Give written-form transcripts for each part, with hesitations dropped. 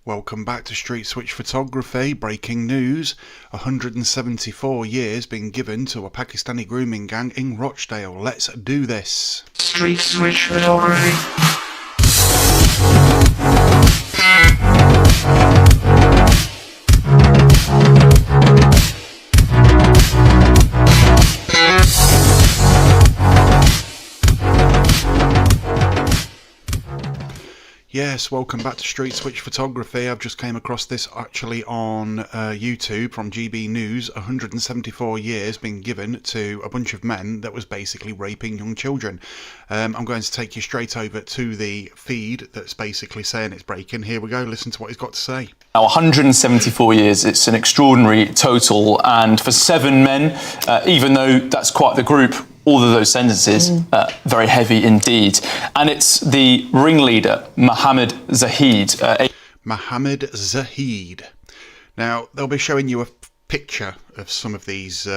Welcome back to Street Switch Photography. Breaking news, 174 years being given to a Pakistani grooming gang in Rochdale. Let's do this. Street Switch Photography. Yes, welcome back to Street Switch Photography. I've just came across this actually on YouTube from GB News. 174 years being given to a bunch of men that was basically raping young children. I'm going to take you straight over to the feed that's basically saying it's breaking. Here we go, listen to what he's got to say. Now, 174 years, it's an extraordinary total, and for 7 men, even though that's quite the group, all of those sentences, very heavy indeed. And it's the ringleader, Mohammed Zahid. Mohammed Zahid. Now, they'll be showing you a picture of some of these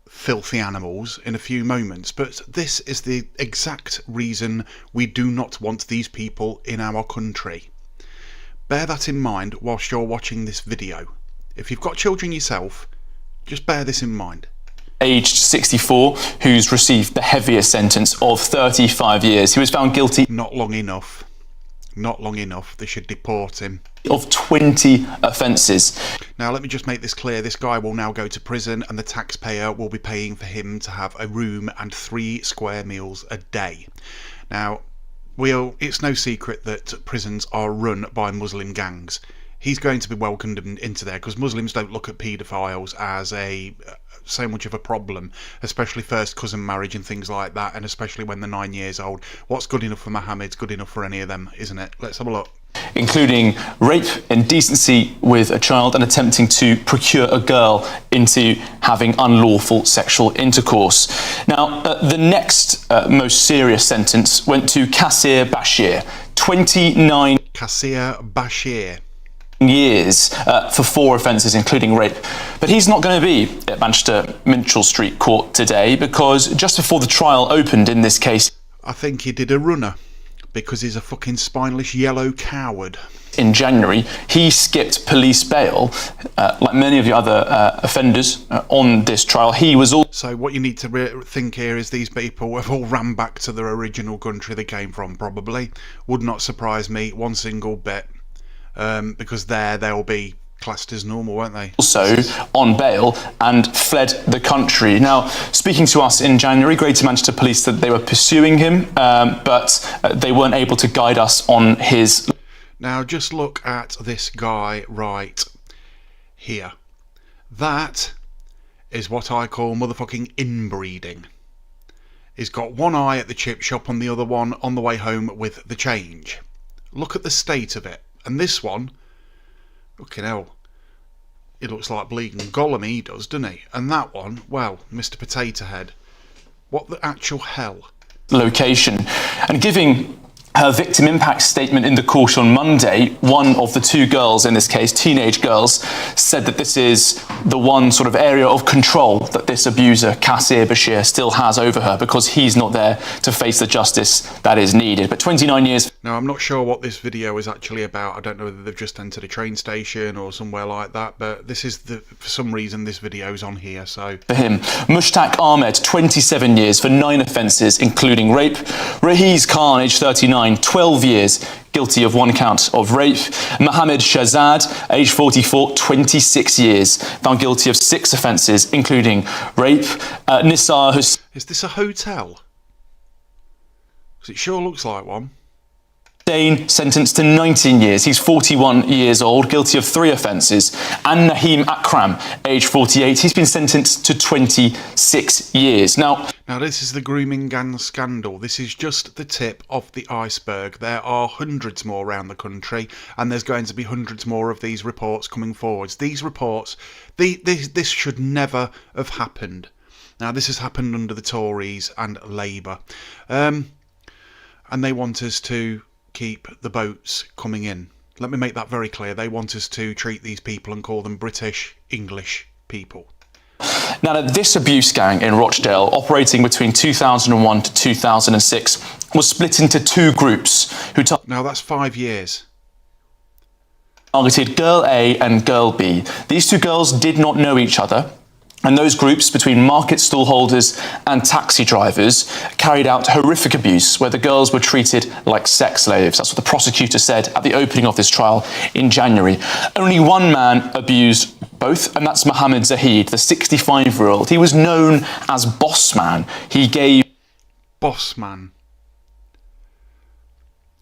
filthy animals in a few moments, but this is the exact reason we do not want these people in our country. Bear that in mind whilst you're watching this video. If you've got children yourself, just bear this in mind. Aged 64, who's received the heaviest sentence of 35 years. He was found guilty. Not long enough. Not long enough. They should deport him. Of 20 offences. Now, let me just make this clear. This guy will now go to prison, and the taxpayer will be paying for him to have a room and 3 square meals a day. Now, it's no secret that prisons are run by Muslim gangs. He's going to be welcomed into there because Muslims don't look at paedophiles as so much of a problem, especially first cousin marriage and things like that, and especially when they're 9 years old. What's good enough for Mohammed's good enough for any of them, isn't it? Let's have a look. Including rape, indecency with a child, and attempting to procure a girl into having unlawful sexual intercourse. Now, the next most serious sentence went to Qasir Bashir, 29 Qasir Bashir. years for 4 offences, including rape. But he's not going to be at Manchester Minchell Street Court today because just before the trial opened in this case, I think he did a runner because he's a fucking spineless yellow coward. In January, he skipped police bail, like many of the other offenders on this trial. He was also... So what you need to think here is these people have all ran back to their original country they came from, probably. Would not surprise me one single bit. Because they'll be classed as normal, won't they? Also on bail and fled the country. Now, speaking to us in January, Greater Manchester Police said they were pursuing him, but they weren't able to guide us on his... Now, just look at this guy right here. That is what I call motherfucking inbreeding. He's got one eye at the chip shop and the other one on the way home with the change. Look at the state of it. And this one, fucking hell, he looks like bleeding Gollum, he does, doesn't he? And that one, well, Mr. Potato Head. What the actual hell? Location. And giving her victim impact statement in the court on Monday, one of the 2 girls, in this case, teenage girls, said that this is the one sort of area of control that this abuser, Qasir Bashir, still has over her because he's not there to face the justice that is needed. But 29 years... Now, I'm not sure what this video is actually about. I don't know whether they've just entered a train station or somewhere like that, but this is for some reason this video is on here, so... For him, Mushtaq Ahmed, 27 years for 9 offences, including rape. Rahiz Khan, age 39, 12 years, guilty of 1 count of rape. Mohammed Shahzad, age 44, 26 years, found guilty of 6 offences, including rape. Nisar Hussein... Is this a hotel? Because it sure looks like one. Sentenced to 19 years. He's 41 years old, guilty of 3 offences. And Naheem Akram, age 48, he's been sentenced to 26 years. Now, this is the grooming gang scandal. This is just the tip of the iceberg. There are hundreds more around the country, and there's going to be hundreds more of these reports coming forwards. These reports, this should never have happened. Now, this has happened under the Tories and Labour. And they want us to keep the boats coming in. Let me make that very clear. They want us to treat these people and call them British English people. Now, this abuse gang in Rochdale, operating between 2001 to 2006, was split into 2 groups who... Now, that's 5 years. targeted Girl A and Girl B. These two girls did not know each other, and those groups between market stall holders and taxi drivers carried out horrific abuse where the girls were treated like sex slaves. That's what the prosecutor said at the opening of this trial in January. Only one man abused both, and that's Mohammed Zahid, the 65-year-old. He was known as Boss Man. He gave... Boss Man.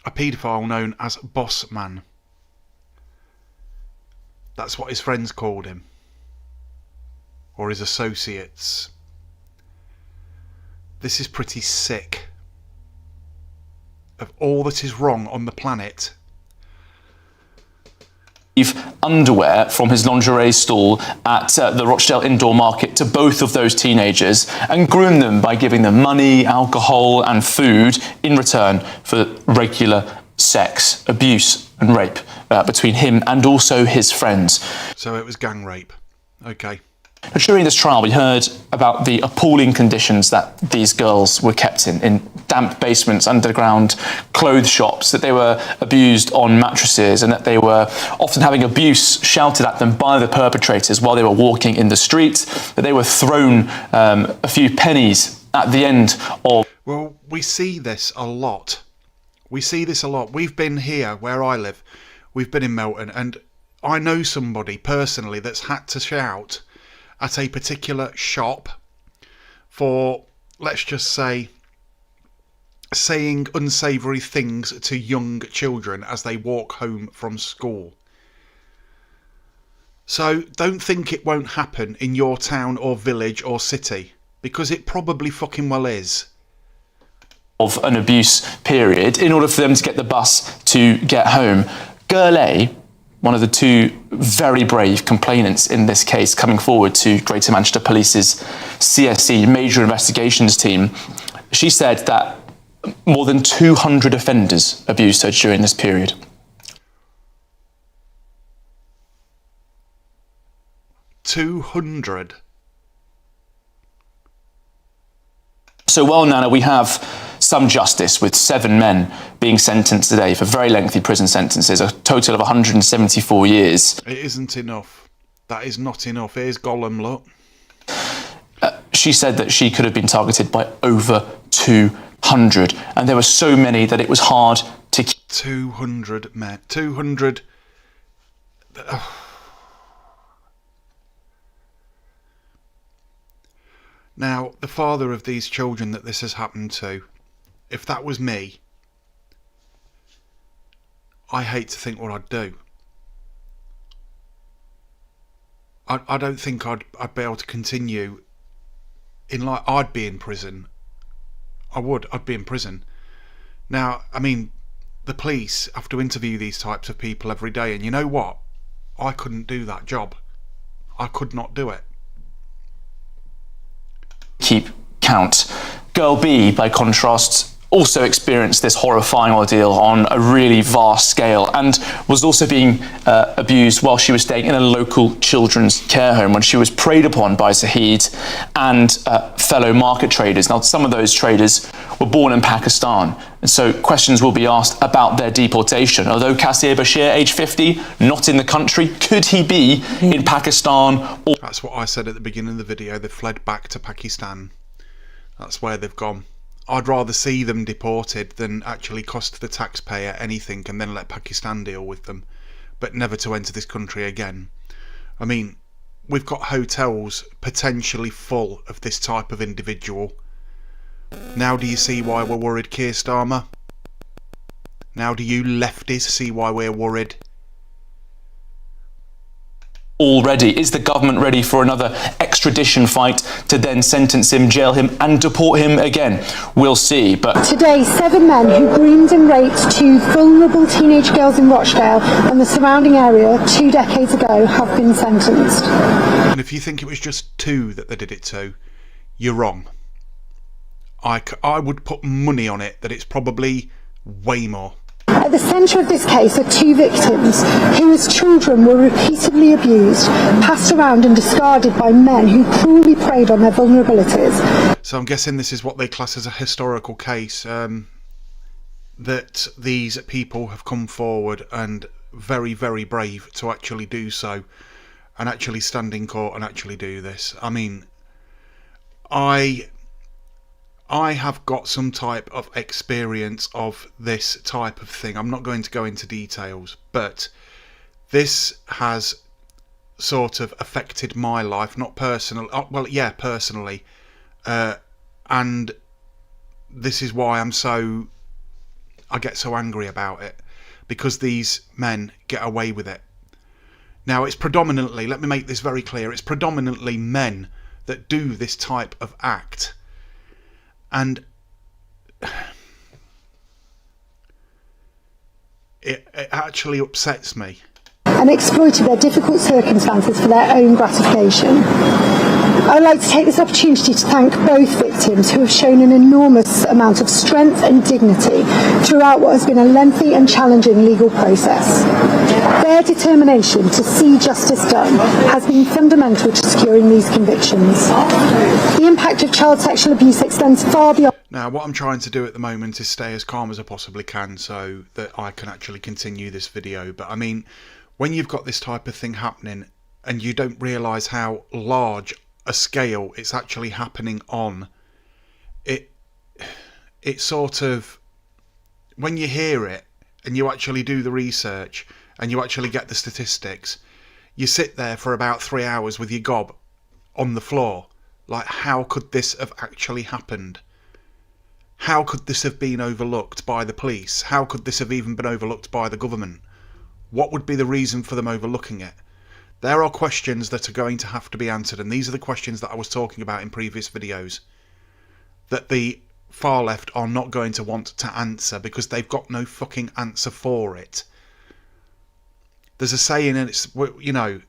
A paedophile known as Boss Man. That's what his friends called him. Or his associates. This is pretty sick. Of all that is wrong on the planet. Underwear from his lingerie stall at the Rochdale indoor market to both of those teenagers and groomed them by giving them money, alcohol and food in return for regular sex, abuse and rape between him and also his friends. So it was gang rape. Okay. During this trial, we heard about the appalling conditions that these girls were kept in damp basements, underground clothes shops, that they were abused on mattresses, and that they were often having abuse shouted at them by the perpetrators while they were walking in the street, that they were thrown a few pennies at the end of... Well, we see this a lot. We see this a lot. We've been here, where I live. We've been in Melton, and I know somebody personally that's had to shout at a particular shop for, let's just say, saying unsavoury things to young children as they walk home from school. So don't think it won't happen in your town or village or city, because it probably fucking well is. Of an abuse period in order for them to get the bus to get home. Girl A, one of the two very brave complainants in this case, coming forward to Greater Manchester Police's CSE Major Investigations team, she said that more than 200 offenders abused her during this period. 200? So, well, Nana, we have some justice with 7 men being sentenced today for very lengthy prison sentences, a total of 174 years. It isn't enough. That is not enough. Here's Gollum, look. She said that she could have been targeted by over 200, and there were so many that it was hard to keep. 200 men. 200. Now, the father of these children that this has happened to, if that was me, I hate to think what I'd do. I don't think I'd be able to continue in life. I'd be in prison. I'd be in prison. Now, I mean, the police have to interview these types of people every day, and you know what? I couldn't do that job. I could not do it. Keep count. Girl B, by contrast, also experienced this horrifying ordeal on a really vast scale and was also being abused while she was staying in a local children's care home when she was preyed upon by Zahid and fellow market traders. Now, some of those traders were born in Pakistan, and so questions will be asked about their deportation. Although Qasir Bashir, age 50, not in the country, could he be in Pakistan? Or... That's what I said at the beginning of the video. They've fled back to Pakistan. That's where they've gone. I'd rather see them deported than actually cost the taxpayer anything and then let Pakistan deal with them, but never to enter this country again. I mean, we've got hotels potentially full of this type of individual. Now do you see why we're worried, Keir Starmer? Now do you lefties see why we're worried? Already, is the government ready for another extradition fight to then sentence him, jail him and deport him again? We'll see, but... Today, 7 men who groomed and raped 2 vulnerable teenage girls in Rochdale and the surrounding area 2 decades ago have been sentenced. And if you think it was just 2 that they did it to, you're wrong. I would put money on it that it's probably way more. At the centre of this case are 2 victims who as children were repeatedly abused, passed around and discarded by men who cruelly preyed on their vulnerabilities. So I'm guessing this is what they class as a historical case, that these people have come forward and very, very brave to actually do so and actually stand in court and actually do this. I mean, I have got some type of experience of this type of thing. I'm not going to go into details, but this has sort of affected my life, not personally. Well, yeah, personally, and this is why I get so angry about it, because these men get away with it. Now, it's predominantly, let me make this very clear, it's predominantly men that do this type of act. And it actually upsets me. And exploited their difficult circumstances for their own gratification. I'd like to take this opportunity to thank both victims who have shown an enormous amount of strength and dignity throughout what has been a lengthy and challenging legal process. Their determination to see justice done has been fundamental to securing these convictions. The impact of child sexual abuse extends far beyond... Now, what I'm trying to do at the moment is stay as calm as I possibly can so that I can actually continue this video. But I mean, when you've got this type of thing happening and you don't realise how large a scale it's actually happening on, it sort of, when you hear it and you actually do the research and you actually get the statistics, you sit there for about 3 hours with your gob on the floor. Like, how could this have actually happened? How could this have been overlooked by the police? How could this have even been overlooked by the government? What would be the reason for them overlooking it? There are questions that are going to have to be answered, and these are the questions that I was talking about in previous videos that the far left are not going to want to answer because they've got no fucking answer for it. There's a saying, and it's, you know,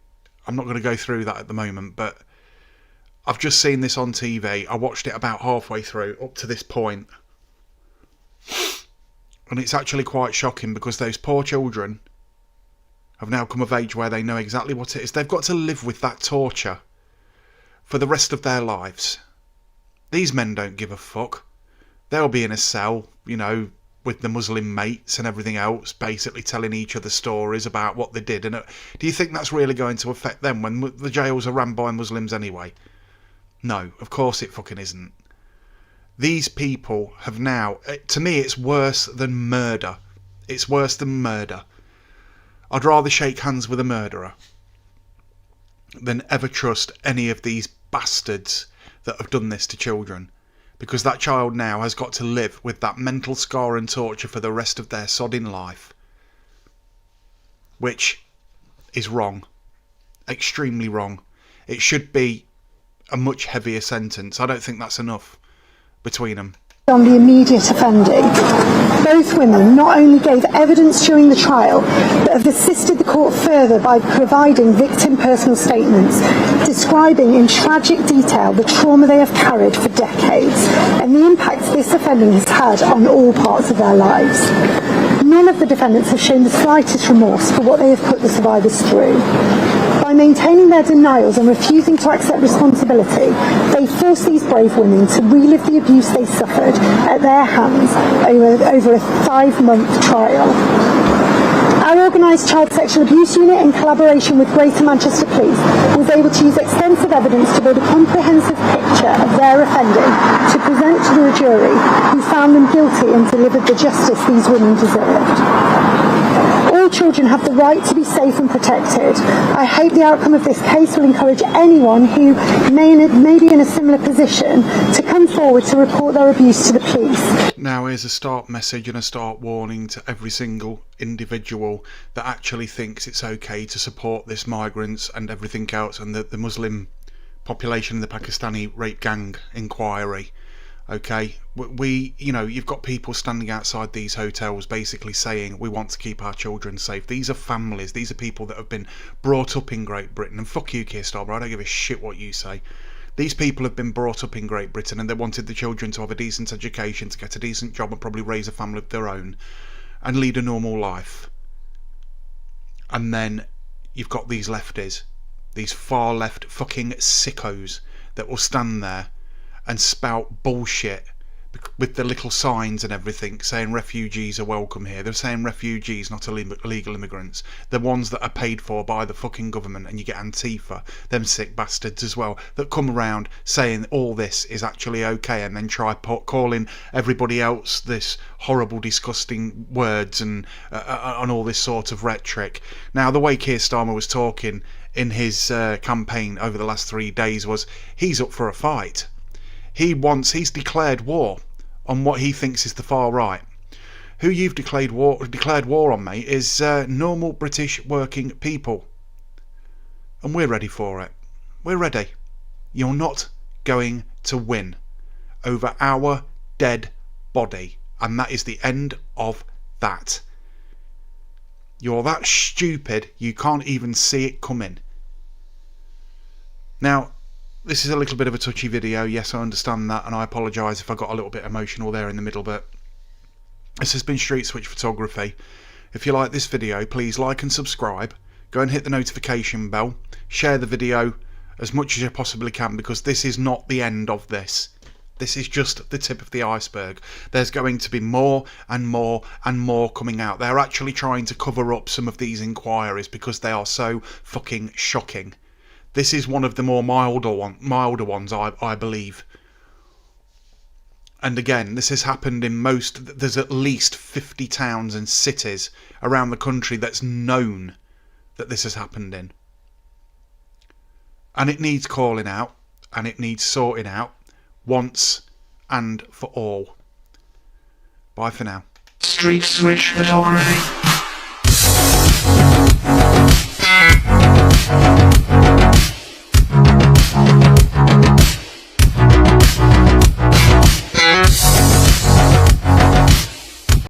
I'm not going to go through that at the moment, but I've just seen this on TV. I watched it about halfway through, up to this point, and it's actually quite shocking because those poor children have now come of age where they know exactly what it is. They've got to live with that torture for the rest of their lives. These men don't give a fuck. They'll be in a cell, you know, with the Muslim mates and everything else, basically telling each other stories about what they did. And do you think that's really going to affect them when the jails are run by Muslims anyway? No, of course it fucking isn't. These people have now, to me, it's worse than murder. It's worse than murder. I'd rather shake hands with a murderer than ever trust any of these bastards that have done this to children, because that child now has got to live with that mental scar and torture for the rest of their sodding life, which is wrong, extremely wrong. It should be a much heavier sentence. I don't think that's enough between them. On the immediate offending. Both women not only gave evidence during the trial, but have assisted the court further by providing victim personal statements, describing in tragic detail the trauma they have carried for decades, and the impact this offending has had on all parts of their lives. None of the defendants have shown the slightest remorse for what they have put the survivors through. By maintaining their denials and refusing to accept responsibility, they force these brave women to relive the abuse they suffered at their hands over a 5-month trial. Our organised child sexual abuse unit, in collaboration with Greater Manchester Police, was able to use extensive evidence to build a comprehensive picture of their offending to present to the jury, who found them guilty and delivered the justice these women deserved. All children have the right to be safe and protected. I hope the outcome of this case will encourage anyone who may be in a similar position to come forward to report their abuse to the police. Now here's a start message and a start warning to every single individual that actually thinks it's okay to support this migrants and everything else and the Muslim population in the Pakistani rape gang inquiry. Okay, you know, you've got people standing outside these hotels basically saying we want to keep our children safe. These are families, these are people that have been brought up in Great Britain, and fuck you, Keir Starmer, I don't give a shit what you say. These people have been brought up in Great Britain and they wanted the children to have a decent education, to get a decent job and probably raise a family of their own and lead a normal life. And then you've got these lefties, these far left fucking sickos that will stand there and spout bullshit with the little signs and everything saying refugees are welcome here. They're saying refugees, not illegal immigrants. The ones that are paid for by the fucking government, and you get Antifa, them sick bastards as well, that come around saying all this is actually okay and then try calling everybody else this horrible, disgusting words and all this sort of rhetoric. Now, the way Keir Starmer was talking in his campaign over the last 3 days was he's up for a fight. He's declared war on what he thinks is the far right. Who you've declared war on, mate, is normal British working people. And we're ready for it. We're ready. You're not going to win over our dead body. And that is the end of that. You're that stupid you can't even see it coming. Now, this is a little bit of a touchy video, yes, I understand that, and I apologise if I got a little bit emotional there in the middle, but this has been Street Switch Photography. If you like this video, please like and subscribe, go and hit the notification bell, share the video as much as you possibly can, because this is not the end of this. This is just the tip of the iceberg. There's going to be more and more and more coming out. They're actually trying to cover up some of these inquiries because they are so fucking shocking. This is one of the more milder ones, I believe. And again, this has happened in there's at least 50 towns and cities around the country that's known that this has happened in. And it needs calling out, and it needs sorting out once and for all. Bye for now. Street Switch Photography.